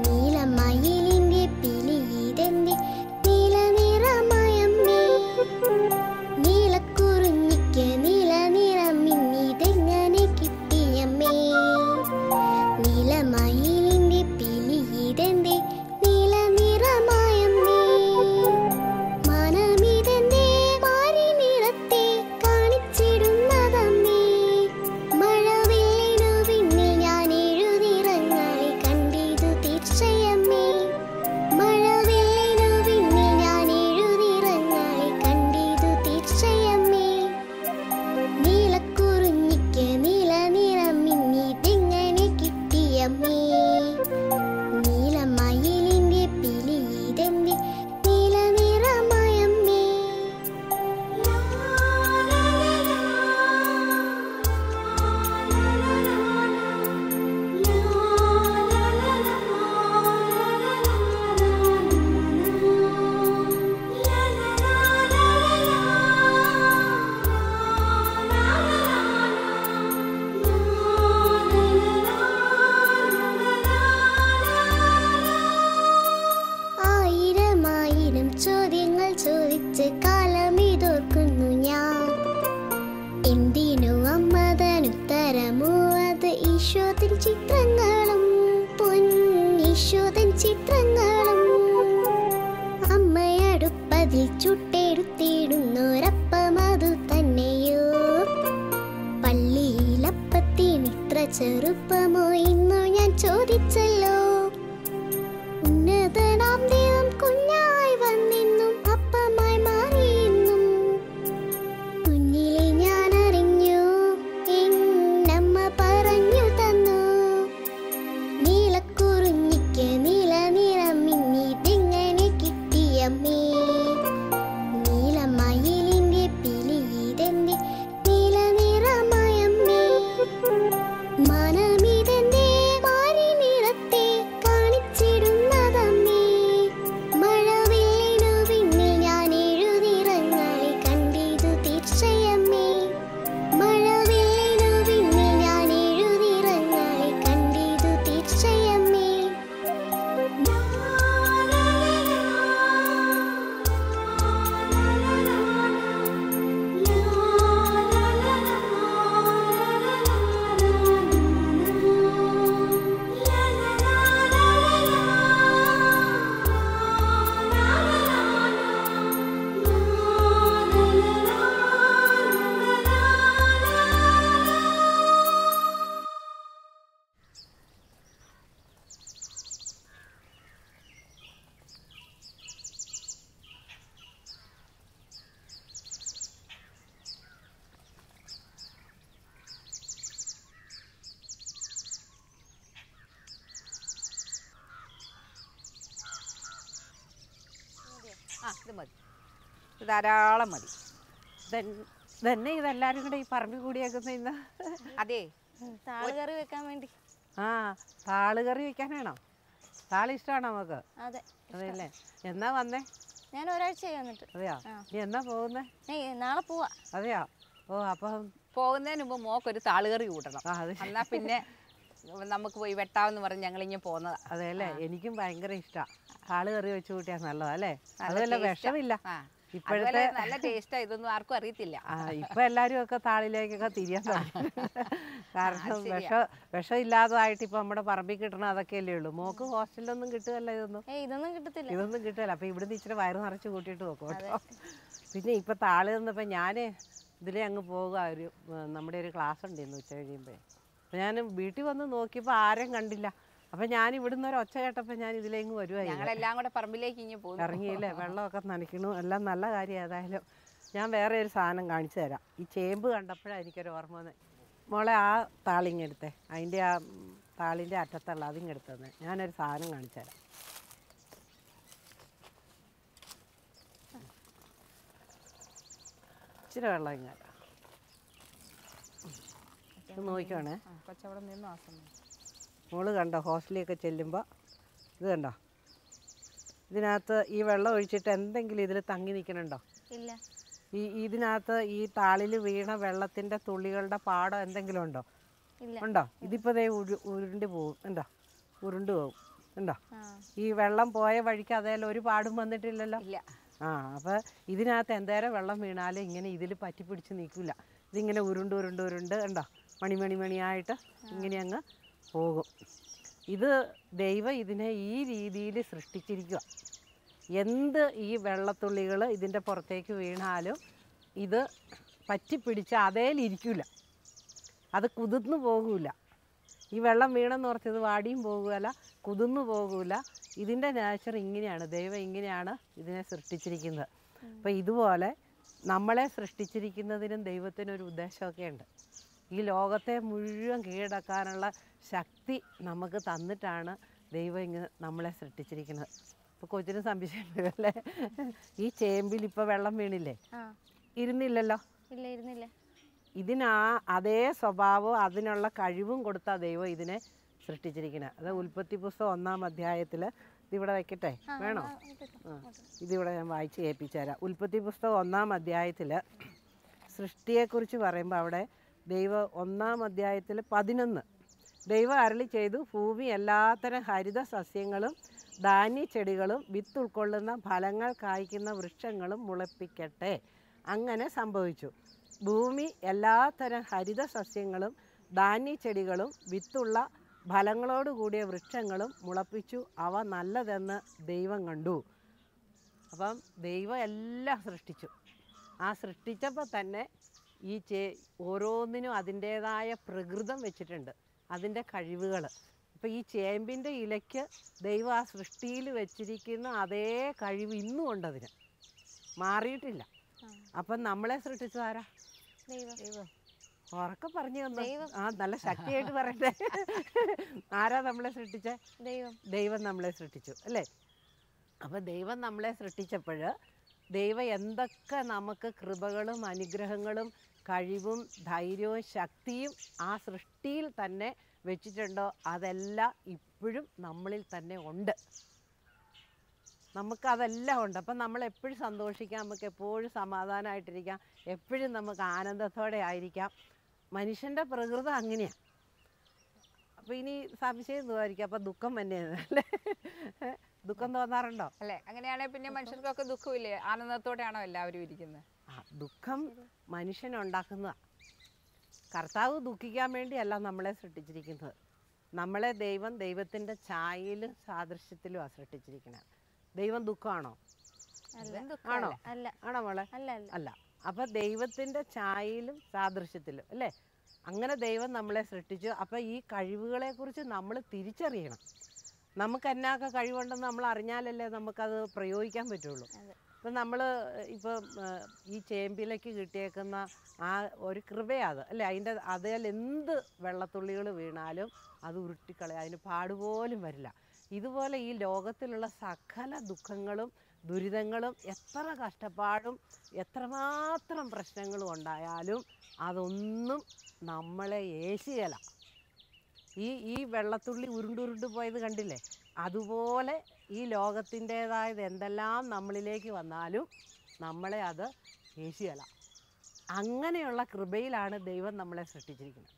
നീലമയിലിന്റെ പിലിയിതെന്റെ നീല നിറമയമ്മേ. നീലക്കുറിഞ്ഞിക്ക് നീല നിറം മിന്നിതെങ്ങനെ കിട്ടിയമ്മേ. നീലമയിലിന്റെ പിലിയിതെന്റെ നീല നിറമയമ്മേ. മനമിതെന്റെ മാരി നിറത്തെ കാണിച്ചിടുന്നതമ്മേ. മഴവില്ലിനു പിന്നിൽ ഞാൻ എഴുതിറങ്ങളെ കണ്ടിതു തീർച്ചയമ്മേ. മഴവില്ലിനു പിന്നിൽ ഞാൻ എഴുതിറങ്ങളെ കണ്ടിതു തീർച്ചയമ്മേ. നീലക്കുറിഞ്ഞിക്ക് നീല നിറം മിന്നിതെങ്ങനെ കിട്ടിയമ്മേ. നീലമയിലിന്റെ പിലിയിതെന്റെ നീല നിറമയമ്മേ. ആയിരമായിരം ചോദ്യങ്ങൾ ചോദിച്ച് കാലമിതോർക്കുന്നു ഞാൻ. എന്തിനു അമ്മതനുത്തരമോ അത് ഈശോതൻ ചിത്രങ്ങളും പൊന്നീശോതൻ ചിത്രങ്ങളും. അമ്മയടുപ്പതിൽ ചുട്ടെടുത്തിടുന്നൊരപ്പം അതു തന്നെയോ. പള്ളിയിലപ്പത്തിന് ഇത്ര ചെറുപ്പമോ ഇന്നു ഞാൻ ചോദിച്ചല്ലോ. ഉന്നതനാം ദൈവം കുഞ്ഞായി വന്നെന്നും അപ്പമായി മാറിയെന്നും കുഞ്ഞിലെ ഞാൻ അറിഞ്ഞു, എന്നമ്മ പറഞ്ഞു തന്നു. നീലക്കുറിഞ്ഞിക്ക് നീല നിറം മിന്നിതെങ്ങനെ കിട്ടിയമ്മേ. നീലമയിലിന്റെ പിലിയിതെന്റെ നീല നിറമയമ്മേ. മനമിതെന്റെ മാരി നിറത്തെ കാണിച്ചിടുന്നതമ്മേ. മഴവില്ലിനു പിന്നിൽ ഞാൻ എഴുതിറങ്ങളെ കണ്ടിതു തീർച്ചയമ്മേ. മഴവില്ലിനു പിന്നിൽ ഞാൻ എഴുതിറങ്ങളെ കണ്ടിതു തീർച്ചയമ്മേ. ഇത് മതി, ഇത് ധാരാളം മതി. ഇതന്നെ ഇതെല്ലാരും കൂടെ ഈ പറമ്പിൽ കൂടിയേക്കുന്ന ഇന്ന്. അതെ, താള് കറി വെക്കാൻ വേണ്ടി. ആ താള് കറി വെക്കാനാണോ? താള് ഇഷ്ടമാണോ നമുക്ക്? അതെ. അതെയല്ലേ. എന്നാ വന്നേ? ഞാൻ ഒരാഴ്ചയായി വന്നിട്ട്. അതെയോ? നീ എന്നാ പോകുന്നേ? നാളെ പോവാ. അതെയോ? ഓ, അപ്പം പോകുന്നതിന് മുമ്പ് മോക്കൊരു താളുകറി കൂട്ടണം. എന്നാ പിന്നെ നമുക്ക് പോയി വെട്ടാവെന്ന് പറഞ്ഞ് ഞങ്ങളിങ്ങനെ പോകുന്നതാ. അതെയല്ലേ. എനിക്കും ഭയങ്കര ഇഷ്ടമാണ് താള് കറി വെച്ച് കൂട്ടിയാൽ നല്ലതല്ലേ. അതല്ല വിഷമില്ല. ഇപ്പോഴത്തെ നല്ല ടേസ്റ്റാ. ഇതൊന്നും ആർക്കും അറിയത്തില്ല. ഇപ്പൊ എല്ലാരും ഒക്കെ താളിലേക്കൊക്കെ തിരിയാൻ തുടങ്ങി. കാരണം വിഷമില്ലാത്തതായിട്ട് ഇപ്പൊ നമ്മുടെ പറമ്പിൽ കിട്ടണം അതൊക്കെയല്ലേ ഉള്ളൂ. മോക്ക് ഹോസ്റ്റലിലൊന്നും കിട്ടുകയല്ല ഇതൊന്നും. ഇതൊന്നും കിട്ടില്ല. അപ്പൊ ഇവിടുന്ന് ഇച്ചിരി വയറ് നിറച്ച് കൂട്ടിയിട്ട് നോക്കും കേട്ടോ. പിന്നെ ഇപ്പൊ താള് തന്നപ്പോ ഞാന് ഇതിലേ അങ്ങ് പോവുക. നമ്മുടെ ഒരു ക്ലാസ് ഉണ്ടായിരുന്നു ഉച്ച കഴിയുമ്പോ. അപ്പൊ ഞാൻ വീട്ടിൽ വന്ന് നോക്കിയപ്പോ ആരെയും കണ്ടില്ല. അപ്പൊ ഞാൻ ഇവിടുന്ന് ഒരു ഒച്ച കേട്ടപ്പോൾ ഞാൻ ഇതിലേക്ക് വരുവായി. ഞങ്ങളെല്ലാം കൂടെ പറമ്പിലേക്ക് ഇറങ്ങിയില്ലേ. വെള്ളമൊക്കെ നനയ്ക്കണു. എല്ലാം നല്ല കാര്യം. ഏതായാലും ഞാൻ വേറെ ഒരു സാധനം കാണിച്ചു തരാം. ഈ ചേമ്പ് കണ്ടപ്പോഴാണ് എനിക്കൊരു ഓർമ്മ വന്നത്. മോളെ ആ താളിങ്ങെടുത്തേ. അതിൻ്റെ ആ താളിൻ്റെ അറ്റത്തുള്ള അതിങ്ങെടുത്തന്നെ. ഞാനൊരു സാധനം കാണിച്ചു തരാം. ഇച്ചിരി വെള്ളം ഇങ്ങനെ നോക്കിക്കോണേ. കൊച്ചവിടെ നിന്ന് ആ സമയം മോള് കണ്ടോ ഹോസ്റ്റലിലൊക്കെ ചെല്ലുമ്പോൾ ഇത് കണ്ടോ? ഇതിനകത്ത് ഈ വെള്ളം ഒഴിച്ചിട്ട് എന്തെങ്കിലും ഇതിൽ തങ്ങി നിൽക്കണുണ്ടോ? ഇല്ല. ഇതിനകത്ത് ഈ താളിൽ വീണ വെള്ളത്തിൻ്റെ തുള്ളികളുടെ പാടം എന്തെങ്കിലും ഉണ്ടോ? ഉണ്ടോ? ഇതിപ്പോൾ ദേ ഉരുണ്ടി പോകും. ഉണ്ടോ? ഉരുണ്ടു പോകും. ഉണ്ടോ? ഈ വെള്ളം പോയ വഴിക്ക് അതേലും ഒരു പാടും വന്നിട്ടില്ലല്ലോ. ഇല്ല. അപ്പോൾ ഇതിനകത്ത് എന്തേരം വെള്ളം വീണാലും ഇങ്ങനെ ഇതിൽ പറ്റിപ്പിടിച്ച് നിൽക്കില്ല. ഇതിങ്ങനെ ഉരുണ്ട് ഉണ്ടോ മണിയായിട്ട് ഇങ്ങനെ അങ്ങ് പോകും. ഇത് ദൈവം ഇതിനെ ഈ രീതിയിൽ സൃഷ്ടിച്ചിരിക്കുക. എന്ത് ഈ വെള്ളത്തുള്ളികൾ ഇതിൻ്റെ പുറത്തേക്ക് വീണാലും ഇത് പറ്റിപ്പിടിച്ച് അതേലിരിക്കില്ല, അത് കുതിർന്നു പോകില്ല. ഈ വെള്ളം വീണെന്ന് ഓർത്ത് ഇത് വാടിയും പോകുകയില്ല, കുതിർന്നു പോകില്ല. ഇതിൻ്റെ നേച്ചർ ഇങ്ങനെയാണ്. ദൈവം ഇങ്ങനെയാണ് ഇതിനെ സൃഷ്ടിച്ചിരിക്കുന്നത്. അപ്പോൾ ഇതുപോലെ നമ്മളെ സൃഷ്ടിച്ചിരിക്കുന്നതിനും ദൈവത്തിനൊരു ഉദ്ദേശമൊക്കെ ഉണ്ട്. ഈ ലോകത്തെ മുഴുവൻ കീഴടക്കാനുള്ള ശക്തി നമുക്ക് തന്നിട്ടാണ് ദൈവം ഇങ്ങനെ നമ്മളെ സൃഷ്ടിച്ചിരിക്കുന്നത്. ഇപ്പോൾ കൊച്ചിന് സംശയം വരുമല്ലേ, ഈ ചേമ്പിൽ ഇപ്പോൾ വെള്ളം വീണില്ലേ? ഇരുന്നില്ലല്ലോ. ഇല്ല, ഇരുന്നില്ല. ഇതിനാ അതേ സ്വഭാവവും അതിനുള്ള കഴിവും കൊടുത്ത ദൈവം ഇതിനെ സൃഷ്ടിച്ചിരിക്കുന്നത്. അത് ഉൽപ്പത്തി പുസ്തകം 1-ാം അധ്യായത്തിൽ ഇതിവിടെ വയ്ക്കട്ടെ, വേണോ? ഇതിവിടെ ഞാൻ വായിച്ച് കേൾപ്പിച്ചു തരാം. ഉൽപ്പത്തി പുസ്തകം 1-ാം അധ്യായത്തിൽ സൃഷ്ടിയെക്കുറിച്ച് പറയുമ്പോൾ അവിടെ ദൈവം 1-ാം അധ്യായത്തിൽ 11 ദൈവം അരുളി ചെയ്തു, ഭൂമി എല്ലാത്തരം ഹരിത സസ്യങ്ങളും ധാന്യച്ചെടികളും വിത്ത് ഉൾക്കൊള്ളുന്ന ഫലങ്ങൾ കായ്ക്കുന്ന വൃക്ഷങ്ങളും മുളപ്പിക്കട്ടെ. അങ്ങനെ സംഭവിച്ചു. ഭൂമി എല്ലാത്തരം ഹരിത സസ്യങ്ങളും ധാന്യച്ചെടികളും വിത്തുള്ള ഫലങ്ങളോടുകൂടിയ വൃക്ഷങ്ങളും മുളപ്പിച്ചു. അവ നല്ലതെന്ന് ദൈവം കണ്ടു. അപ്പം ദൈവം എല്ലാം സൃഷ്ടിച്ചു. ആ സൃഷ്ടിച്ചപ്പോൾ തന്നെ ഈ ഓരോന്നിനും അതിൻ്റേതായ പ്രകൃതം വെച്ചിട്ടുണ്ട്, അതിൻ്റെ കഴിവുകൾ. അപ്പോൾ ഈ ചേമ്പിൻ്റെ ഇലയ്ക്ക് ദൈവം ആ സൃഷ്ടിയിൽ വെച്ചിരിക്കുന്ന അതേ കഴിവ് ഇന്നും ഉണ്ടതിന്, മാറിയിട്ടില്ല. അപ്പം നമ്മളെ സൃഷ്ടിച്ചതാരാ? ദൈവം. ഉറക്കെ പറഞ്ഞു തന്നു. നല്ല ശക്തിയായിട്ട് പറയട്ടെ. ആരാ നമ്മളെ സൃഷ്ടിച്ചേ? ദൈവം നമ്മളെ സൃഷ്ടിച്ചു അല്ലേ? അപ്പം ദൈവം നമ്മളെ സൃഷ്ടിച്ചപ്പോൾ ദൈവം എന്തൊക്കെ നമുക്ക് കൃപകളും അനുഗ്രഹങ്ങളും കഴിവും ധൈര്യവും ശക്തിയും ആ സൃഷ്ടിയിൽ തന്നെ വെച്ചിട്ടുണ്ടോ, അതെല്ലാം ഇപ്പോഴും നമ്മളിൽ തന്നെ ഉണ്ട്. നമുക്കതെല്ലാം ഉണ്ട്. അപ്പം നമ്മളെപ്പോഴും സന്തോഷിക്കാം, നമുക്ക് എപ്പോഴും സമാധാനമായിട്ടിരിക്കാം, എപ്പോഴും നമുക്ക് ആനന്ദത്തോടെ ആയിരിക്കാം. മനുഷ്യൻ്റെ പ്രകൃതം അങ്ങനെയാണ്. അപ്പോൾ ഇനി സംശയം തോന്നായിരിക്കും, അപ്പം ദുഃഖം തന്നെയാണ് അല്ലേ? ദുഃഖം തോന്നാറുണ്ടോ? അല്ലേ? അങ്ങനെയാണെങ്കിൽ പിന്നെ മനുഷ്യർക്കൊക്കെ ദുഃഖമില്ലേ? ആനന്ദത്തോടെയാണോ എല്ലാവരും ഇരിക്കുന്നത്? ദുഃഖം മനുഷ്യനുണ്ടാക്കുന്നതാണ്. കർത്താവ് ദുഃഖിക്കാൻ വേണ്ടിയല്ല നമ്മളെ സൃഷ്ടിച്ചിരിക്കുന്നത്. നമ്മളെ ദൈവം ദൈവത്തിൻ്റെ ഛായയിലും സാദൃശ്യത്തിലുമാണ് സൃഷ്ടിച്ചിരിക്കുന്നത്. ദൈവം ദുഃഖമാണോ? ആണോ? ആണോ മോളെ? അല്ല. അപ്പം ദൈവത്തിൻ്റെ ഛായയിലും സാദൃശ്യത്തിലും അല്ലേ? അങ്ങനെ ദൈവം നമ്മളെ സൃഷ്ടിച്ചു. അപ്പം ഈ കഴിവുകളെക്കുറിച്ച് നമ്മൾ തിരിച്ചറിയണം. നമുക്ക് എന്നാക്കെ കഴിവുണ്ടെന്ന് നമ്മൾ അറിഞ്ഞാലല്ലേ നമുക്കത് പ്രയോഗിക്കാൻ പറ്റുള്ളൂ. ഇപ്പം നമ്മൾ ഇപ്പം ഈ ചേമ്പിലേക്ക് കിട്ടിയേക്കുന്ന ആ ഒരു കൃപയത് അല്ലേ? അതിൽ എന്ത് വെള്ളത്തുള്ളികൾ വീണാലും അത് ഉരുട്ടിക്കളയും, അതിന് പാടുപോലും വരില്ല. ഇതുപോലെ ഈ ലോകത്തിലുള്ള സകല ദുഃഖങ്ങളും ദുരിതങ്ങളും എത്ര കഷ്ടപ്പാടും എത്രമാത്രം പ്രശ്നങ്ങളും ഉണ്ടായാലും അതൊന്നും നമ്മളെ ഏശിയല. ഈ വെള്ളത്തുള്ളി ഉരുണ്ടുരുണ്ട് പോയത് കണ്ടില്ലേ? അതുപോലെ ഈ ലോകത്തിൻ്റേതായത് എന്തെല്ലാം നമ്മളിലേക്ക് വന്നാലും നമ്മളെ അത് ഏശിയല. അങ്ങനെയുള്ള കൃപയിലാണ് ദൈവം നമ്മളെ സൃഷ്ടിച്ചിരിക്കുന്നത്.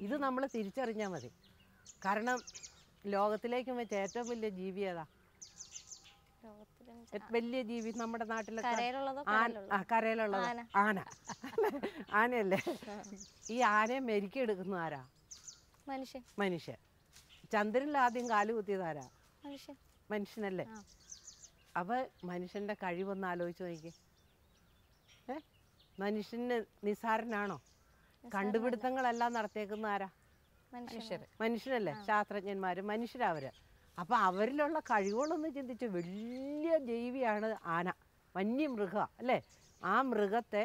ഇത് നമ്മൾ തിരിച്ചറിഞ്ഞാൽ മതി. കാരണം ലോകത്തിലേക്ക് വെച്ച് ഏറ്റവും വലിയ ജീവി ഏതാ? വലിയ ജീവി നമ്മുടെ നാട്ടിലെ കരയിലുള്ളത് ആന. ആനയല്ലേ? ഈ ആനയെ മെരുക്കിയെടുക്കുന്ന ആരാ? മനുഷ്യൻ. ചന്ദ്രനിൽ ആദ്യം കാല് കുത്തിയതാരാ? മനുഷ്യനല്ലേ? അപ്പൊ മനുഷ്യന്റെ കഴിവൊന്ന് ആലോചിച്ച് നോക്കി. മനുഷ്യന് നിസ്സാരനാണോ? കണ്ടുപിടുത്തങ്ങളെല്ലാം നടത്തിയേക്കുന്ന ആരാ? മനുഷ്യനല്ലേ? ശാസ്ത്രജ്ഞന്മാര് മനുഷ്യരവര്. അപ്പൊ അവരിലുള്ള കഴിവുകളൊന്ന് ചിന്തിച്ചു. വലിയ ജീവിയാണ് ആന, വന്യമൃഗ അല്ലേ? ആ മൃഗത്തെ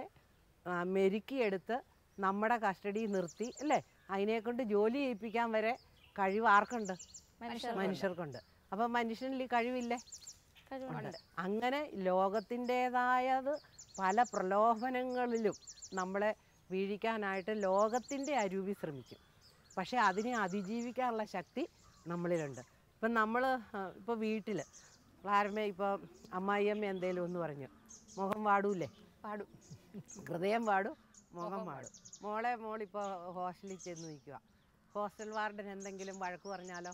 മെരുക്കിയെടുത്ത് നമ്മുടെ കസ്റ്റഡിയിൽ നിർത്തി അല്ലേ? അതിനെക്കൊണ്ട് ജോലി ചെയ്യിപ്പിക്കാൻ വരെ കഴിവ് ആർക്കുണ്ട്? മനുഷ്യർക്കുണ്ട്. അപ്പം മനുഷ്യനിൽ ഈ കഴിവില്ലേ? അങ്ങനെ ലോകത്തിൻ്റേതായത് പല പ്രലോഭനങ്ങളിലും നമ്മളെ വീഴിക്കാനായിട്ട് ലോകത്തിൻ്റെ അരൂപി ശ്രമിക്കും. പക്ഷേ അതിനെ അതിജീവിക്കാനുള്ള ശക്തി നമ്മളിലുണ്ട്. ഇപ്പം നമ്മൾ ഇപ്പോൾ വീട്ടിൽ പ്രാരംഭം ഇപ്പോൾ അമ്മായിയമ്മ എന്തേലും ഒന്ന് പറഞ്ഞു, മുഖം വാടൂല്ലേ? പാടും. ഹൃദയം പാടും, മുഖം പാടും. മോളിപ്പോൾ ഹോസ്റ്റലിൽ ചെന്ന് നിൽക്കുക. ഹോസ്റ്റൽ വാർഡൻ എന്തെങ്കിലും വഴക്ക് പറഞ്ഞാലോ?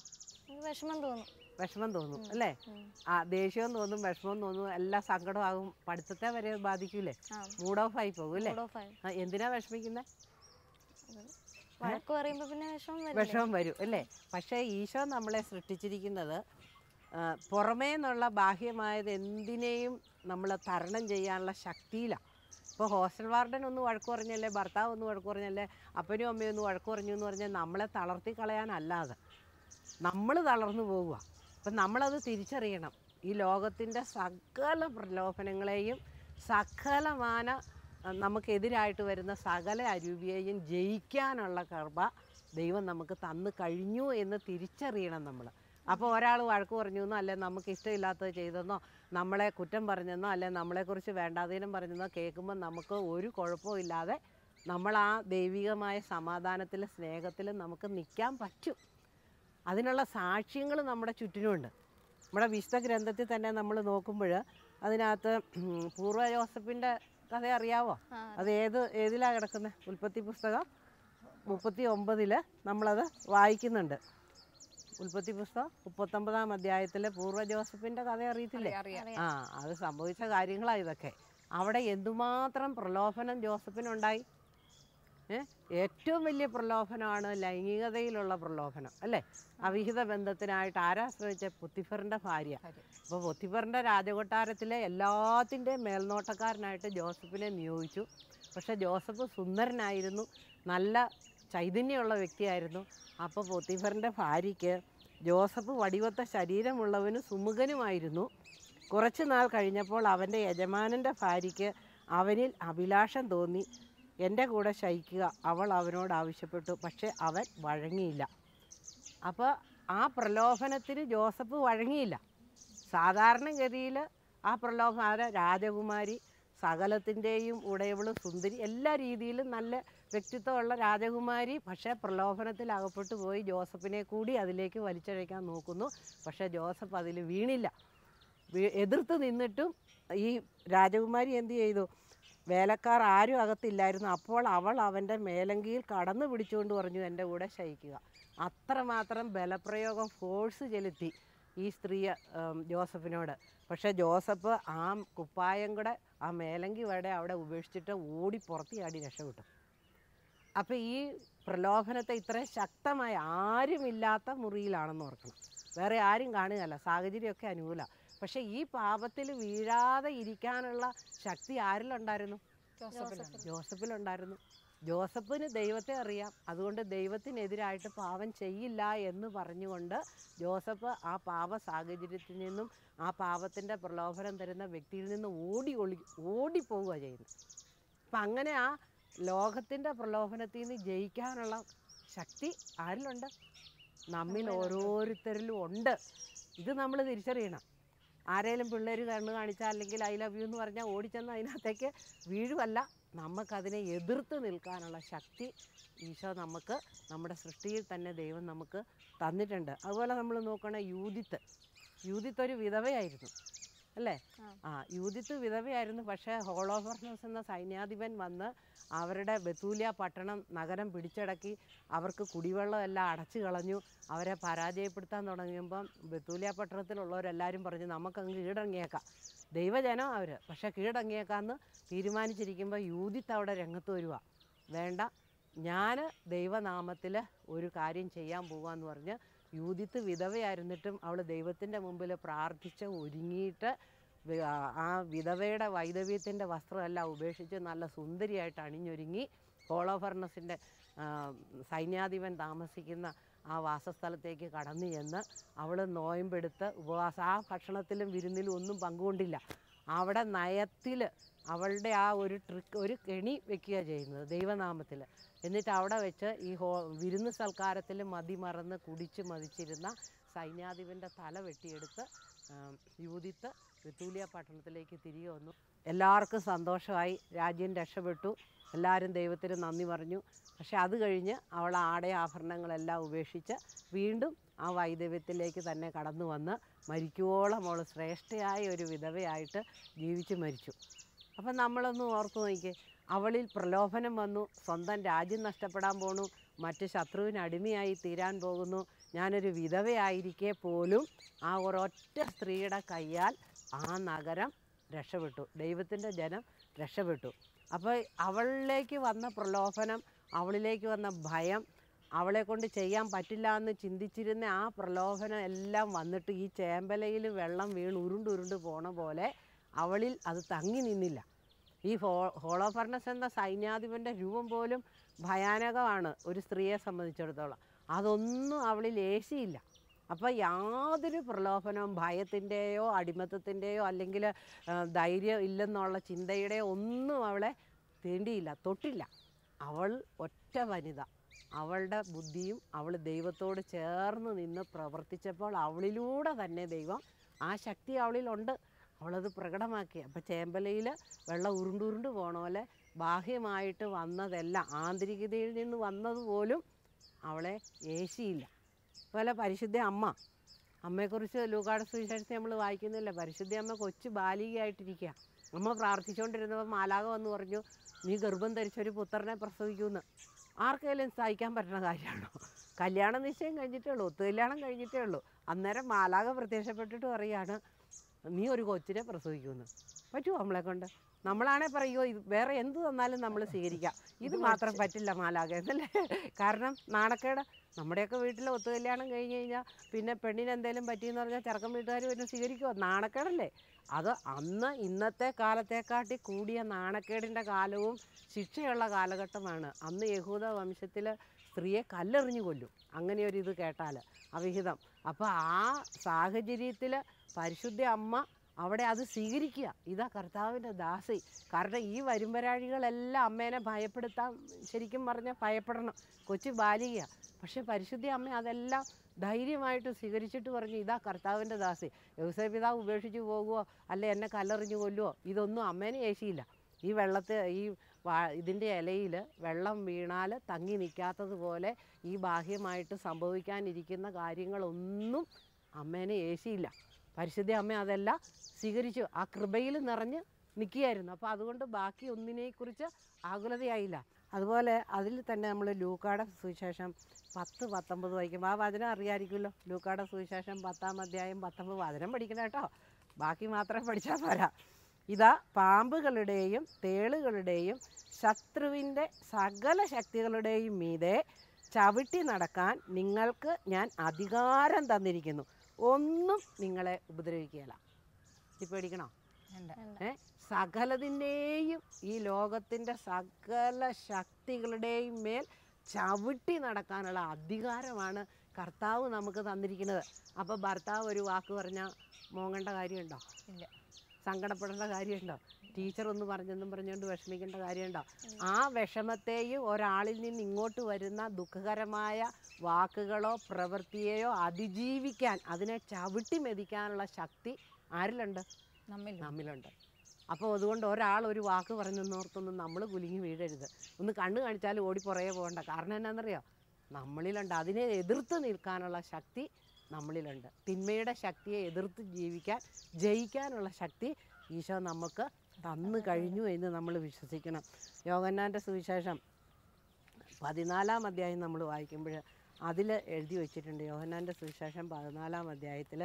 വിഷമം തോന്നും അല്ലേ? ദേഷ്യവും തോന്നും, വിഷമവും തോന്നും, എല്ലാം സങ്കടമാകും, പഠിത്തത്തെ വരെ ബാധിക്കൂലേ? മൂഡ് ഓഫ് ആയി പോകും അല്ലേ? എന്തിനാ വിഷമിക്കുന്നത്? വിഷമം വരും അല്ലേ? പക്ഷേ ഈശോ നമ്മളെ സൃഷ്ടിച്ചിരിക്കുന്നത് പുറമേ നിന്നുള്ള ബാഹ്യമായത് എന്തിനേയും നമ്മൾ തരണം ചെയ്യാനുള്ള ശക്തിയിലാണ്. ഇപ്പോൾ ഹോസ്റ്റൽ വാർഡൻ ഒന്ന് വഴക്ക് പറഞ്ഞല്ലേ, ഭർത്താവ് ഒന്ന് വഴക്ക് പറഞ്ഞല്ലേ, അപ്പനും അമ്മയും ഒന്ന് വഴക്ക് പറഞ്ഞു എന്ന് പറഞ്ഞാൽ നമ്മളെ തളർത്തി കളയാനല്ലാതെ നമ്മൾ തളർന്നു പോവുക. അപ്പം നമ്മളത് തിരിച്ചറിയണം. ഈ ലോകത്തിൻ്റെ സകല പ്രലോഭനങ്ങളെയും സകലമാന നമുക്കെതിരായിട്ട് വരുന്ന സകല അരൂപിയെയും ജയിക്കാനുള്ള കൃപ ദൈവം നമുക്ക് തന്നു കഴിഞ്ഞു എന്ന് തിരിച്ചറിയണം നമ്മൾ. അപ്പോൾ ഒരാൾ വഴക്ക് പറഞ്ഞു എന്നോ, അല്ലെ നമുക്ക് ഇഷ്ടമില്ലാത്തത് ചെയ്തെന്നോ, നമ്മളെ കുറ്റം പറഞ്ഞെന്നോ, അല്ലെ നമ്മളെക്കുറിച്ച് വേണ്ടാതീനം പറഞ്ഞെന്നോ കേൾക്കുമ്പോൾ നമുക്ക് ഒരു കുഴപ്പവും ഇല്ലാതെ നമ്മൾ ആ ദൈവികമായ സമാധാനത്തിലും സ്നേഹത്തിലും നമുക്ക് നിൽക്കാൻ പറ്റും. അതിനുള്ള സാക്ഷ്യങ്ങൾ നമ്മുടെ ചുറ്റിനുമുണ്ട്. നമ്മുടെ വിശുദ്ധ ഗ്രന്ഥത്തിൽ തന്നെ നമ്മൾ നോക്കുമ്പോൾ അതിനകത്ത് പൂർവ്വ ജോസഫിൻ്റെ കഥ അറിയാവോ? അത് ഏതിലാണ് കിടക്കുന്നത്? ഉൽപ്പത്തി പുസ്തകം 39 നമ്മളത് വായിക്കുന്നുണ്ട്. ഉൽപ്പത്തി പുസ്തകം 39 അധ്യായത്തിൽ പൂർവ്വ ജോസഫിൻ്റെ കഥ അറിയത്തില്ലേ? അത് സംഭവിച്ച കാര്യങ്ങളാണ് ഇതൊക്കെ. അവിടെ എന്തുമാത്രം പ്രലോഭനം ജോസഫിനുണ്ടായി. ഏറ്റവും വലിയ പ്രലോഭനമാണ് ലൈംഗികതയിലുള്ള പ്രലോഭനം അല്ലേ? അവിഹിത ബന്ധത്തിനായിട്ട് ആരാ ശ്രമിച്ച? പൊത്തിഫറിൻ്റെ ഭാര്യ. അപ്പോൾ പൊത്തിഫറിൻ്റെ രാജകൊട്ടാരത്തിലെ എല്ലാത്തിൻ്റെയും മേൽനോട്ടക്കാരനായിട്ട് ജോസഫിനെ നിയോഗിച്ചു. പക്ഷേ ജോസഫ് സുന്ദരനായിരുന്നു, നല്ല ചൈതന്യമുള്ള വ്യക്തിയായിരുന്നു. അപ്പോൾ പൊത്തിഫറിൻ്റെ ഭാര്യയ്ക്ക് ജോസഫ് വടിവത്ത ശരീരമുള്ളവനും സുമുഖനുമായിരുന്നു. കുറച്ച് നാൾ കഴിഞ്ഞപ്പോൾ അവൻ്റെ യജമാനൻ്റെ ഭാര്യയ്ക്ക് അവനിൽ അഭിലാഷം തോന്നി. എൻ്റെ കൂടെ ശയിക്കുക അവൾ അവനോട് ആവശ്യപ്പെട്ടു. പക്ഷേ അവൻ വഴങ്ങിയില്ല. അപ്പോൾ ആ പ്രലോഭനത്തിന് ജോസഫ് വഴങ്ങിയില്ല. സാധാരണഗതിയിൽ ആ പ്രലോഭനം രാജകുമാരി, സകലത്തിൻ്റെയും ഉടയവളും സുന്ദരി, എല്ലാ രീതിയിലും നല്ല വ്യക്തിത്വമുള്ള രാജകുമാരി, പക്ഷേ പ്രലോഭനത്തിൽ അകപ്പെട്ടു പോയി ജോസഫിനെ കൂടി അതിലേക്ക് വലിച്ചഴയ്ക്കാൻ നോക്കുന്നു. പക്ഷേ ജോസഫ് അതിൽ വീണില്ല. എതിർത്ത് നിന്നിട്ടും ഈ രാജകുമാരി എന്ത് ചെയ്തു? വേലക്കാർ ആരും അകത്തില്ലായിരുന്നു. അപ്പോൾ അവൾ അവൻ്റെ മേലങ്കിയിൽ കടന്നു പിടിച്ചുകൊണ്ട് പറഞ്ഞു, എൻ്റെ കൂടെ ശയിക്കുക. അത്രമാത്രം ബലപ്രയോഗം, ഫോഴ്സ് ചെലുത്തി ഈ സ്ത്രീ ജോസഫിനോട്. പക്ഷേ ജോസഫ് ആ കുപ്പായം കൂടെ ആ മേലങ്കി വടെ അവിടെ ഉപേക്ഷിച്ചിട്ട് ഓടി പുറത്ത് ചാടി രക്ഷപ്പെട്ടു. അപ്പോൾ ഈ പ്രലോഭനത്തെ ഇത്രയും ശക്തമായ ആരുമില്ലാത്ത മുറിയിലാണെന്ന് ഓർക്കണം. വേറെ ആരും കാണുകയല്ല, സാഹചര്യമൊക്കെ അനുകൂലമാണ്. പക്ഷേ ഈ പാപത്തിൽ വീഴാതെ ഇരിക്കാനുള്ള ശക്തി ആരിലുണ്ടായിരുന്നു? ജോസഫിലുണ്ടായിരുന്നു. ജോസഫിന് ദൈവത്തെ അറിയാം. അതുകൊണ്ട് ദൈവത്തിനെതിരായിട്ട് പാപം ചെയ്യില്ല എന്ന് പറഞ്ഞുകൊണ്ട് ജോസഫ് ആ പാപ സാഹചര്യത്തിൽ നിന്നും ആ പാപത്തിൻ്റെ പ്രലോഭനം തരുന്ന വ്യക്തിയിൽ നിന്ന് ഓടിപ്പോവുക ചെയ്യുന്നത്. അപ്പം അങ്ങനെ ആ ലോകത്തിൻ്റെ പ്രലോഭനത്തിൽ നിന്ന് ജയിക്കാനുള്ള ശക്തി ആരിലുണ്ട്? നമ്മിൽ ഓരോരുത്തരിലും ഉണ്ട്. ഇത് നമ്മൾ തിരിച്ചറിയണം. ആരെങ്കിലും പിള്ളേർ കണ്ണു കാണിച്ചാൽ അല്ലെങ്കിൽ ഐ ലവ് യു എന്ന് പറഞ്ഞാൽ ഓടിച്ചെന്ന് അതിനകത്തേക്ക് വീഴുവല്ല, നമുക്കതിനെ എതിർത്ത് നിൽക്കാനുള്ള ശക്തി ഈശോ നമുക്ക് നമ്മുടെ സൃഷ്ടിയിൽ തന്നെ ദൈവം നമുക്ക് തന്നിട്ടുണ്ട്. അതുപോലെ നമ്മൾ നോക്കണേ, യൂതിത്ത് ഒരു വിധവയായിരുന്നു അല്ലേ? യൂതിത്ത് വിധവയായിരുന്നു. പക്ഷേ ഹോളോഫർണസ് എന്ന സൈന്യാധിപൻ വന്ന് അവരുടെ ബത്തൂലിയ പട്ടണം നഗരം പിടിച്ചടക്കി അവർക്ക് കുടിവെള്ളം എല്ലാം അടച്ചു കളഞ്ഞു. അവരെ പരാജയപ്പെടുത്താൻ തുടങ്ങിയപ്പം ബത്തൂലിയ പട്ടണത്തിലുള്ളവരെല്ലാവരും പറഞ്ഞു, നമുക്കങ്ങ് കീഴടങ്ങിയേക്കാം. ദൈവജനം അവർ, പക്ഷേ കീഴടങ്ങിയേക്കാമെന്ന് തീരുമാനിച്ചിരിക്കുമ്പോൾ യൂതിത്ത് അവിടെ രംഗത്ത് വരിക. വേണ്ട, ഞാൻ ദൈവനാമത്തിൽ ഒരു കാര്യം ചെയ്യാൻ പോകാമെന്ന് പറഞ്ഞ് യൂതിത്ത് വിധവയായിരുന്നിട്ടും അവൾ ദൈവത്തിൻ്റെ മുമ്പിൽ പ്രാർത്ഥിച്ച് ഒരുങ്ങിയിട്ട് ആ വിധവയുടെ വൈദവ്യത്തിൻ്റെ വസ്ത്രമെല്ലാം ഉപേക്ഷിച്ച് നല്ല സുന്ദരിയായിട്ട് അണിഞ്ഞൊരുങ്ങി ഹോളോഫർണസിൻ്റെ സൈന്യാധിപൻ താമസിക്കുന്ന ആ വാസസ്ഥലത്തേക്ക് കടന്നു ചെന്ന് അവൾ നോയമ്പെടുത്ത് ഉപവാസം, ആ ഭക്ഷണത്തിലും വിരുന്നിലും ഒന്നും പങ്കുകൊണ്ടില്ല. അവിടെ നയത്തിൽ അവളുടെ ആ ഒരു കെണി വെക്കുക ചെയ്യുന്നത് ദൈവനാമത്തിൽ. എന്നിട്ട് അവിടെ വെച്ച് ഈ വിരുന്ന് സൽക്കാരത്തിൽ മതിമറന്ന് കുടിച്ച് മതിച്ചിരുന്ന സൈന്യാധിപൻ്റെ തല വെട്ടിയെടുത്ത് യൂതിത്ത് ബത്തൂലിയ പട്ടണത്തിലേക്ക് തിരികെ വന്നു. എല്ലാവർക്കും സന്തോഷമായി, രാജ്യം രക്ഷപ്പെട്ടു, എല്ലാവരും ദൈവത്തിന് നന്ദി പറഞ്ഞു. പക്ഷെ അത് കഴിഞ്ഞ് അവൾ ആഭരണങ്ങളെല്ലാം ഉപേക്ഷിച്ച് വീണ്ടും ആ വൈദവ്യത്തിലേക്ക് തന്നെ കടന്നു വന്ന് മരിക്കുവോളം അവൾ ശ്രേഷ്ഠയായ ഒരു വിധവയായിട്ട് ജീവിച്ച് മരിച്ചു. അപ്പം നമ്മളൊന്ന് ഓർത്ത് നോക്കിയേ, അവളിൽ പ്രലോഭനം വന്നു, സ്വന്തം രാജ്യം നഷ്ടപ്പെടാൻ പോണു, മറ്റ് ശത്രുവിന് അടിമയായി തീരാൻ പോകുന്നു. ഞാനൊരു വിധവയായിരിക്കെ പോലും ആ ഒരൊറ്റ സ്ത്രീയുടെ കയ്യാൽ ആ നഗരം രക്ഷപ്പെട്ടു, ദൈവത്തിൻ്റെ ജനം രക്ഷപ്പെട്ടു. അപ്പോൾ അവളിലേക്ക് വന്ന പ്രലോഭനം, അവളിലേക്ക് വന്ന ഭയം, അവളെ കൊണ്ട് ചെയ്യാൻ പറ്റില്ല എന്ന് ചിന്തിച്ചിരുന്ന ആ പ്രലോഭനം എല്ലാം വന്നിട്ട് ഈ ചേമ്പലയിൽ വെള്ളം വീണ് ഉരുണ്ടുരുണ്ട് പോണ പോലെ അവളിൽ അത് തങ്ങി നിന്നില്ല. ഈ ഹോളോഫർണസ് എന്ന സൈന്യാധിപൻ്റെ രൂപം പോലും ഭയാനകമാണ് ഒരു സ്ത്രീയെ സംബന്ധിച്ചിടത്തോളം. അതൊന്നും അവളിൽ ഏശിയില്ല. അപ്പോൾ യാതൊരു പ്രലോഭനവും ഭയത്തിൻ്റെയോ അടിമത്തത്തിൻ്റെയോ അല്ലെങ്കിൽ ധൈര്യം ഇല്ലെന്നുള്ള ചിന്തയുടെയോ ഒന്നും അവളെ തീണ്ടിയില്ല, തൊട്ടില്ല. അവൾ ഒറ്റ വനിത. അവളുടെ ബുദ്ധിയും അവൾ ദൈവത്തോട് ചേർന്ന് നിന്ന് പ്രവർത്തിച്ചപ്പോൾ അവളിലൂടെ തന്നെ ദൈവം ആ ശക്തി അവളിലുണ്ട്, അവളത് പ്രകടമാക്കി. അപ്പോൾ ചേമ്പലയിൽ വെള്ളം ഉരുണ്ടുരുണ്ട് പോണ പോലെ ബാഹ്യമായിട്ട് വന്നതെല്ലാം ആന്തരികതയിൽ നിന്ന് വന്നതുപോലും അവളെ ഏശിയില്ല. അതുപോലെ പരിശുദ്ധ അമ്മയെക്കുറിച്ച് ലൂക്കായുടെ സുവിശേഷത്തിൽ നമ്മൾ വായിക്കുന്നില്ല. പരിശുദ്ധ അമ്മ കൊച്ചു ബാലികയായിട്ടിരിക്കുക. അമ്മ പ്രാർത്ഥിച്ചുകൊണ്ടിരുന്നപ്പോൾ മാലാഖ വന്ന് പറഞ്ഞു, നീ ഗർഭം ധരിച്ചൊരു പുത്രനെ പ്രസവിക്കുമെന്ന്. ആർക്കെങ്കിലും സഹിക്കാൻ പറ്റുന്ന കാര്യമാണോ? കല്യാണ നിശ്ചയം കഴിഞ്ഞിട്ടേ ഉള്ളൂ, ഒത്തുകല്യാണം കഴിഞ്ഞിട്ടേ ഉള്ളൂ. അന്നേരം മാലാഖ പ്രത്യക്ഷപ്പെട്ടിട്ട് പറയുകയാണ്, നീ ഒരു കൊച്ചിനെ പ്രസവിക്കുമെന്ന്. പറ്റുമോ നമ്മളെ കൊണ്ട്? നമ്മളാണേ പറയുമോ വേറെ എന്ത് തന്നാലും നമ്മൾ സ്വീകരിക്കാം, ഇത് മാത്രം പറ്റില്ല മാലാഖ എന്നല്ലേ? കാരണം നാണക്കേട്. നമ്മുടെയൊക്കെ വീട്ടിൽ ഒത്തുകല്യാണം കഴിഞ്ഞ് കഴിഞ്ഞാൽ പിന്നെ പെണ്ണിന് എന്തെങ്കിലും പറ്റിയെന്ന് പറഞ്ഞാൽ ചെറുക്കൻ വീട്ടുകാർ പിന്നെ സ്വീകരിക്കുമോ? നാണക്കേടല്ലേ അത്? അന്ന് ഇന്നത്തെ കാലത്തെക്കാട്ടി കൂടിയ നാണക്കേടിൻ്റെ കാലവും ശിക്ഷയുള്ള കാലഘട്ടമാണ്. അന്ന് യഹൂദ വംശത്തിൽ സ്ത്രീയെ കല്ലെറിഞ്ഞു കൊല്ലും അങ്ങനെയൊരിത് കേട്ടാൽ, അവിഹിതം. അപ്പോൾ ആ സാഹചര്യത്തിൽ പരിശുദ്ധ അമ്മ അവിടെ അത് സ്വീകരിക്കുക. ഇതാ കർത്താവിൻ്റെ ദാസി. കാരണം ഈ വരുംവരാഴികളെല്ലാം അമ്മേനെ ഭയപ്പെടുത്താൻ ശരിക്കും പറഞ്ഞാൽ ഭയപ്പെടണം, കൊച്ചു ബാലിക. പക്ഷേ പരിശുദ്ധ അമ്മ അതെല്ലാം ധൈര്യമായിട്ട് സ്വീകരിച്ചിട്ട് പറഞ്ഞു, ഇതാ കർത്താവിൻ്റെ ദാസി. യൗസേപ്പ് പിതാവ് ഉപേക്ഷിച്ച് പോകുമോ അല്ലെ എന്നെ കല്ലെറിഞ്ഞു കൊല്ലുമോ, ഇതൊന്നും അമ്മേനെ ഏശിയില്ല. ഈ ഇതിൻ്റെ ഇലയിൽ വെള്ളം വീണാൽ തങ്ങി നിൽക്കാത്തതുപോലെ ഈ ബാഹ്യമായിട്ട് സംഭവിക്കാനിരിക്കുന്ന കാര്യങ്ങളൊന്നും അമ്മേനെ ഏശിയില്ല. പരിശുദ്ധ അമ്മ അതെല്ലാം സ്വീകരിച്ചു, ആ കൃപയിൽ നിറഞ്ഞ് നിൽക്കുകയായിരുന്നു. അപ്പോൾ അതുകൊണ്ട് ബാക്കി ഒന്നിനെക്കുറിച്ച് ആകുലതയായില്ല. അതുപോലെ അതിൽ തന്നെ നമ്മൾ ലൂക്കായുടെ സുവിശേഷം 10-19 വായിക്കുമ്പോൾ ആ വചനം അറിയാമായിരിക്കുമല്ലോ. ലൂക്കായുടെ സുവിശേഷം 10-ാം അധ്യായം 19 വചനം പഠിക്കണം കേട്ടോ, ബാക്കി മാത്രമേ പഠിച്ചാൽ പോരാ. ഇതാ പാമ്പുകളുടെയും തേളുകളുടെയും ശത്രുവിൻ്റെ സകല ശക്തികളുടെയും മീതെ ചവിട്ടി നടക്കാൻ നിങ്ങൾക്ക് ഞാൻ അധികാരം തന്നിരിക്കുന്നു, ഒന്നും നിങ്ങളെ ഉപദ്രവിക്കുകയില്ല. ഇപ്പോൾ പേടിക്കണോ? സകലതിൻ്റെയും ഈ ലോകത്തിൻ്റെ സകല ശക്തികളുടെയും മേൽ ചവിട്ടി നടക്കാനുള്ള അധികാരമാണ് കർത്താവ് നമുക്ക് തന്നിരിക്കുന്നത്. അപ്പോൾ ഭർത്താവ് ഒരു വാക്ക് പറഞ്ഞാൽ മോങ്ങേണ്ട കാര്യമുണ്ടോ? ഇല്ല. സങ്കടപ്പെടേണ്ട കാര്യമുണ്ടോ? ടീച്ചർ ഒന്ന് പറഞ്ഞെന്നും പറഞ്ഞുകൊണ്ട് വിഷമിക്കേണ്ട കാര്യമുണ്ടോ? ആ വിഷമത്തെയും ഒരാളിൽ നിന്ന് ഇങ്ങോട്ട് വരുന്ന ദുഃഖകരമായ വാക്കുകളോ പ്രവൃത്തിയെയോ അതിജീവിക്കാൻ, അതിനെ ചവിട്ടി മെതിക്കാനുള്ള ശക്തി ആരിലുണ്ട്? നമ്മിലുണ്ട്. അപ്പോൾ അതുകൊണ്ട് ഒരാൾ ഒരു വാക്ക് പറഞ്ഞെന്നോർത്തൊന്നും നമ്മൾ കുലുങ്ങി വീഴരുത്. ഒന്ന് കണ്ണ് കാണിച്ചാലും ഓടി പുറകെ പോകണ്ട. കാരണം എന്നാണെന്നറിയോ? നമ്മളിലുണ്ട്. അതിനെ എതിർത്ത് നിൽക്കാനുള്ള ശക്തി നമ്മളിലുണ്ട്. തിന്മയുടെ ശക്തിയെ എതിർത്ത് ജയിക്കാനുള്ള ശക്തി ഈശോ നമുക്ക് തന്നു കഴിഞ്ഞു എന്ന് നമ്മൾ വിശ്വസിക്കണം. യോഹന്നാൻ്റെ സുവിശേഷം 14-ാം അധ്യായം നമ്മൾ വായിക്കുമ്പോൾ അതിൽ എഴുതി വച്ചിട്ടുണ്ട്. യോഹന്നാൻ്റെ സുവിശേഷം 14-ാം അധ്യായത്തിൽ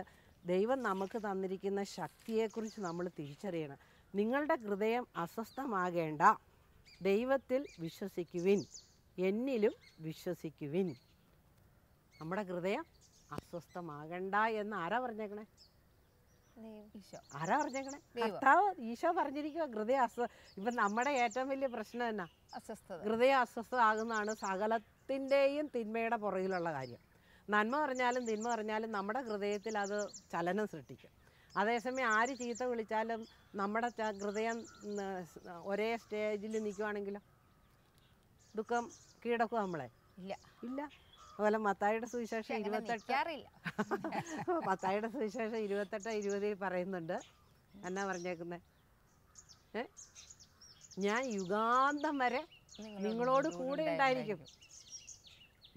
ദൈവം നമുക്ക് തന്നിരിക്കുന്ന ശക്തിയെക്കുറിച്ച് നമ്മൾ തിരിച്ചറിയണം. നിങ്ങളുടെ ഹൃദയം അസ്വസ്ഥമാകേണ്ട, ദൈവത്തിൽ വിശ്വസിക്കുവിൻ, എന്നിലും വിശ്വസിക്കുവിൻ. നമ്മുടെ ഹൃദയം അസ്വസ്ഥമാകണ്ട എന്ന് ആരാ പറഞ്ഞേക്കണേ? ആരാ പറഞ്ഞേക്കണേ? കർത്താവ് ഈശോ പറഞ്ഞിരിക്കുക. ഹൃദയം ഇപ്പം നമ്മുടെ ഏറ്റവും വലിയ പ്രശ്നം എന്നാ? ഹൃദയം അസ്വസ്ഥമാകുന്നതാണ് സകലത്തിൻ്റെയും തിന്മയുടെ പുറകിലുള്ള കാര്യം. നന്മ പറഞ്ഞാലും തിന്മ പറഞ്ഞാലും നമ്മുടെ ഹൃദയത്തിൽ അത് ചലനം സൃഷ്ടിക്കും. അതേസമയം ആര് ചീത്ത വിളിച്ചാലും നമ്മുടെ ഹൃദയം ഒരേ സ്റ്റേജിൽ നിൽക്കുവാണെങ്കിലോ ദുഃഖം കീഴടക്കും നമ്മളെ? ഇല്ല. അതുപോലെ മത്തായിയുടെ സുവിശേഷം 28-20 പറയുന്നുണ്ട്. എന്നാ പറഞ്ഞേക്കുന്നത്? ഞാൻ യുഗാന്തം വരെ നിങ്ങളോട് കൂടെ ഉണ്ടായിരിക്കും.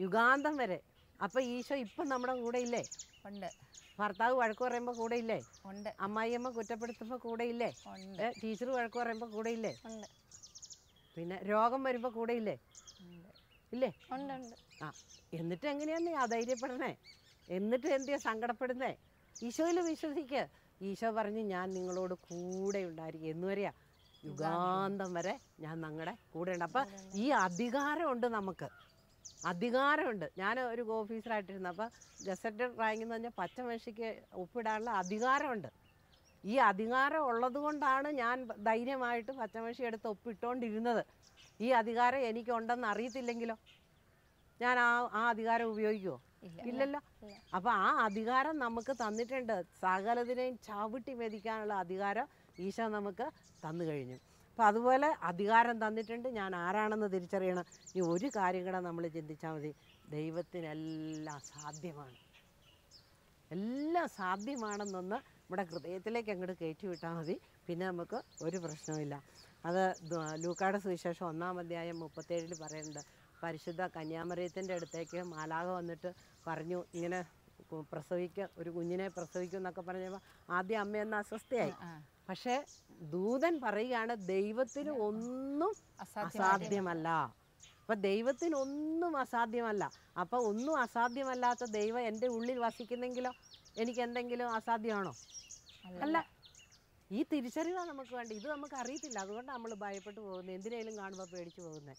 യുഗാന്തം വരെ. അപ്പം ഈശോ ഇപ്പം നമ്മുടെ കൂടെ ഇല്ലേ? ഉണ്ട്. ഭർത്താവ് വഴക്ക് പറയുമ്പോൾ കൂടെ ഇല്ലേ? ഉണ്ട്. അമ്മായിയമ്മ കുറ്റപ്പെടുത്തുമ്പോൾ കൂടെ ഇല്ലേ? ടീച്ചർ വഴക്ക് പറയുമ്പോൾ കൂടെ ഇല്ലേ? പിന്നെ രോഗം വരുമ്പോൾ കൂടെ ഇല്ലേ? ഇല്ലേ? ആ എന്നിട്ട് എങ്ങനെയാണ് നീ അധൈര്യപ്പെടണേ? എന്നിട്ട് എന്തിയാ സങ്കടപ്പെടുന്നേ? ഈശോയിൽ വിശ്വസിക്കുക. ഈശോ പറഞ്ഞ് ഞാൻ നിങ്ങളോട് കൂടെ ഉണ്ടായിരിക്കും. എന്നുവരെയാ? യുഗാന്തം വരെ ഞാൻ നിങ്ങളുടെ കൂടെ ഉണ്ട്. അപ്പം ഈ അധികാരമുണ്ട്, നമുക്ക് അധികാരമുണ്ട്. ഞാൻ ഒരു ഓഫീസറായിട്ടിരുന്നു. അപ്പോൾ ഗസറ്റഡ് റാങ്ക് എന്ന് പറഞ്ഞാൽ പച്ചമേശയ്ക്ക് ഒപ്പിടാനുള്ള അധികാരമുണ്ട്. ഈ അധികാരം ഉള്ളത് കൊണ്ടാണ് ഞാൻ ധൈര്യമായിട്ട് പച്ചമേശ എടുത്ത് ഒപ്പിട്ടുകൊണ്ടിരുന്നത്. ഈ അധികാരം എനിക്കുണ്ടെന്ന് അറിയത്തില്ലെങ്കിലോ ഞാൻ ആ അധികാരം ഉപയോഗിക്കുമോ? ഇല്ലല്ലോ. അപ്പോൾ ആ അധികാരം നമുക്ക് തന്നിട്ടുണ്ട്. സകലതിനെയും ചവിട്ടി മെതിക്കാനുള്ള അധികാരം ഈശോ നമുക്ക് തന്നു കഴിഞ്ഞു. അപ്പോൾ അതുപോലെ അധികാരം തന്നിട്ടുണ്ട്. ഞാൻ ആരാണെന്ന് തിരിച്ചറിയണം. ഈ ഒരു കാര്യം കൂടെ നമ്മൾ ചിന്തിച്ചാൽ മതി. ദൈവത്തിനെല്ലാം സാധ്യമാണ്. എല്ലാം സാധ്യമാണെന്നൊന്ന് നമ്മുടെ ഹൃദയത്തിലേക്ക് അങ്ങോട്ട് കയറ്റി വിട്ടാൽ മതി. പിന്നെ നമുക്ക് ഒരു പ്രശ്നവുമില്ല. അത് ലൂക്കായുടെ സുവിശേഷം 1-ാം അധ്യായം 37 പറയുന്നുണ്ട്. പരിശുദ്ധ കന്യാമറിയത്തിൻ്റെ അടുത്തേക്ക് മാലാഖ വന്നിട്ട് പറഞ്ഞു, ഇങ്ങനെ ഒരു കുഞ്ഞിനെ പ്രസവിക്കും എന്നൊക്കെ പറഞ്ഞപ്പോൾ ആദ്യം അമ്മയെന്ന് അസ്വസ്ഥയായി. പക്ഷേ ദൂതൻ പറയുകയാണ് ദൈവത്തിന് ഒന്നും അസാധ്യമല്ല. അപ്പം ദൈവത്തിനൊന്നും അസാധ്യമല്ല. അപ്പം ഒന്നും അസാധ്യമല്ലാത്ത ദൈവം എൻ്റെ ഉള്ളിൽ വസിക്കുന്നെങ്കിലോ എനിക്ക് എന്തെങ്കിലും അസാധ്യമാണോ? അല്ല. ഈ തിരിച്ചറിവാണ് നമുക്ക് വേണ്ട. ഇത് നമുക്ക് അറിയത്തില്ല. അതുകൊണ്ട് നമ്മൾ ഭയപ്പെട്ടു പോകുന്നത്, എന്തിനേലും കാണുമ്പോൾ പേടിച്ചു പോകുന്നത്.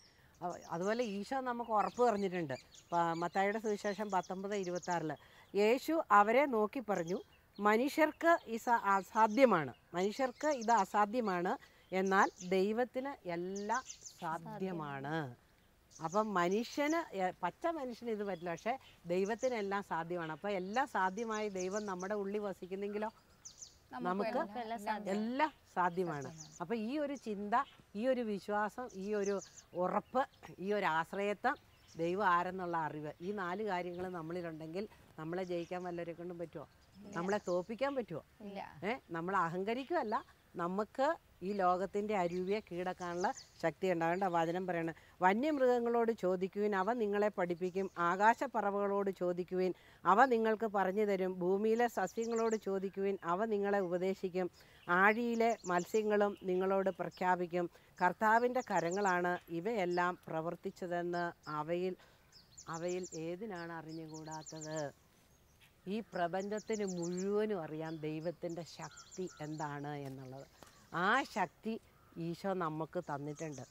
അതുപോലെ ഈശോ നമുക്ക് ഉറപ്പ് പറഞ്ഞിട്ടുണ്ട്. മത്തായിയുടെ സുവിശേഷം 19:26 യേശു അവരെ നോക്കി പറഞ്ഞു, മനുഷ്യർക്ക് ഇത് അസാധ്യമാണ്, മനുഷ്യർക്ക് ഇത് അസാധ്യമാണ്, എന്നാൽ ദൈവത്തിന് എല്ലാം സാധ്യമാണ്. അപ്പം മനുഷ്യന്, പച്ച മനുഷ്യന് ഇത് പറ്റില്ല, പക്ഷേ ദൈവത്തിനെല്ലാം സാധ്യമാണ്. അപ്പം എല്ലാം സാധ്യമായ ദൈവം നമ്മുടെ ഉള്ളിൽ വസിക്കുന്നെങ്കിലോ നമുക്ക് എല്ലാം സാധ്യമാണ്. അപ്പം ഈ ഒരു ചിന്ത, ഈ ഒരു വിശ്വാസം, ഈ ഒരു ഉറപ്പ്, ഈ ഒരു ആശ്രയത്വം, ദൈവം ആരെന്നുള്ള അറിവ്, ഈ 4 കാര്യങ്ങൾ നമ്മളിലുണ്ടെങ്കിൽ നമ്മളെ ജയിക്കാൻ വല്ലവരെ കൊണ്ടും പറ്റുമോ? നമ്മളെ തോൽപ്പിക്കാൻ പറ്റുമോ? നമ്മൾ അഹങ്കരിക്കുകയല്ല, നമുക്ക് ഈ ലോകത്തിൻ്റെ അരുവിയെ കീഴടക്കാനുള്ള ശക്തി ഉണ്ടാവേണ്ട. വചനം പറയണം, വന്യമൃഗങ്ങളോട് ചോദിക്കുവിൻ, അവ നിങ്ങളെ പഠിപ്പിക്കും, ആകാശപ്പറവകളോട് ചോദിക്കുവിൻ, അവ നിങ്ങൾക്ക് പറഞ്ഞു തരും, ഭൂമിയിലെ സസ്യങ്ങളോട് ചോദിക്കുവിൻ, അവ നിങ്ങളെ ഉപദേശിക്കും, ആഴിയിലെ മത്സ്യങ്ങളും നിങ്ങളോട് പ്രഖ്യാപിക്കും. കർത്താവിൻ്റെ കരങ്ങളാണ് ഇവയെല്ലാം പ്രവർത്തിച്ചതെന്ന് അവയിൽ ഏതിനാണ് അറിഞ്ഞുകൂടാത്തത്? ഈ പ്രപഞ്ചത്തിന് മുഴുവനും അറിയാം ദൈവത്തിൻ്റെ ശക്തി എന്താണ് എന്നുള്ളത്. ആ ശക്തി ഈശോ നമുക്ക് തന്നിട്ടുണ്ട്.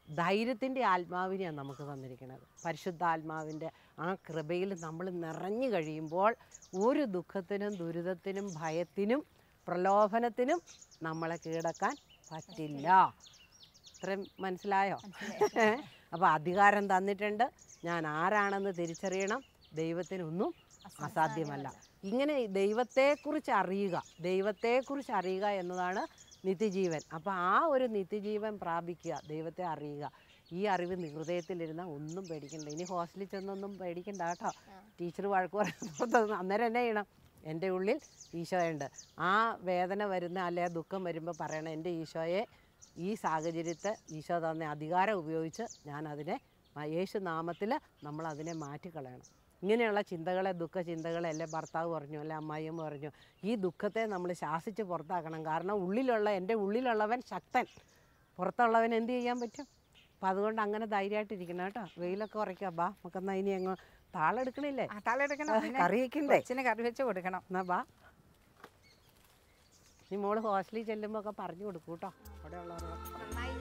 ധൈര്യത്തിൻ്റെ ആത്മാവിനെയാണ് നമുക്ക് തന്നിരിക്കുന്നത്. പരിശുദ്ധാത്മാവിൻ്റെ ആ കൃപയിൽ നമ്മൾ നിറഞ്ഞു കഴിയുമ്പോൾ ഒരു ദുഃഖത്തിനും ദുരിതത്തിനും ഭയത്തിനും പ്രലോഭനത്തിനും നമ്മളെ കീഴടക്കാൻ പറ്റില്ല. ഇത്രയും മനസ്സിലായോ? അപ്പോൾ അധികാരം തന്നിട്ടുണ്ട്. ഞാൻ ആരാണെന്ന് തിരിച്ചറിയണം. ദൈവത്തിനൊന്നും അസാധ്യമല്ല. ഇങ്ങനെ ദൈവത്തെക്കുറിച്ച് അറിയുക എന്നതാണ് നിത്യജീവൻ. അപ്പോൾ ആ ഒരു നിത്യജീവൻ പ്രാപിക്കുക, ദൈവത്തെ അറിയുക. ഈ അറിവ് ഹൃദയത്തിലിരുന്നാൽ ഒന്നും പേടിക്കണ്ട. ഇനി ഹോസ്റ്റലിൽ ചെന്നൊന്നും പേടിക്കണ്ട കേട്ടോ. ടീച്ചർ വഴക്ക് പറയുന്നത് അന്നേരം എന്നെ ചെയ്യണം? എൻ്റെ ഉള്ളിൽ ഈശോയുണ്ട്. ആ വേദന വരുന്ന അല്ലെ ദുഃഖം വരുമ്പോൾ പറയണം, എൻ്റെ ഈശോയെ ഈ സാഹചര്യത്തെ ഈശോ തന്ന അധികാരം ഉപയോഗിച്ച് ഞാനതിനെ യേശു നാമത്തിൽ നമ്മളതിനെ മാറ്റിക്കളയണം. ഇങ്ങനെയുള്ള ചിന്തകളെ, ദുഃഖചിന്തകളെ അല്ലെ ഭർത്താവ് പറഞ്ഞു, അല്ലെ അമ്മായിയമ്മ പറഞ്ഞു, ഈ ദുഃഖത്തെ നമ്മൾ ശാസിച്ച് പുറത്താക്കണം. കാരണം എൻ്റെ ഉള്ളിലുള്ളവൻ ശക്തൻ, പുറത്തുള്ളവൻ എന്ത് ചെയ്യാൻ പറ്റും? അപ്പം അതുകൊണ്ട് അങ്ങനെ ധൈര്യമായിട്ടിരിക്കണം കേട്ടോ. വെയിലൊക്കെ കുറയ്ക്കുക. ബാ നമുക്കെന്നാ ഇനി അങ്ങ് താളെടുക്കണില്ലേ? കറി വയ്ക്കണ്ടേ? കറി വെച്ച് കൊടുക്കണം. എന്നാ ബാ, നീ മോള് ഹോസ്റ്റലിൽ ചെല്ലുമ്പോൾ ഒക്കെ പറഞ്ഞു കൊടുക്കൂ കേട്ടോ അവിടെ ഉള്ളവരോട്. നന്നായി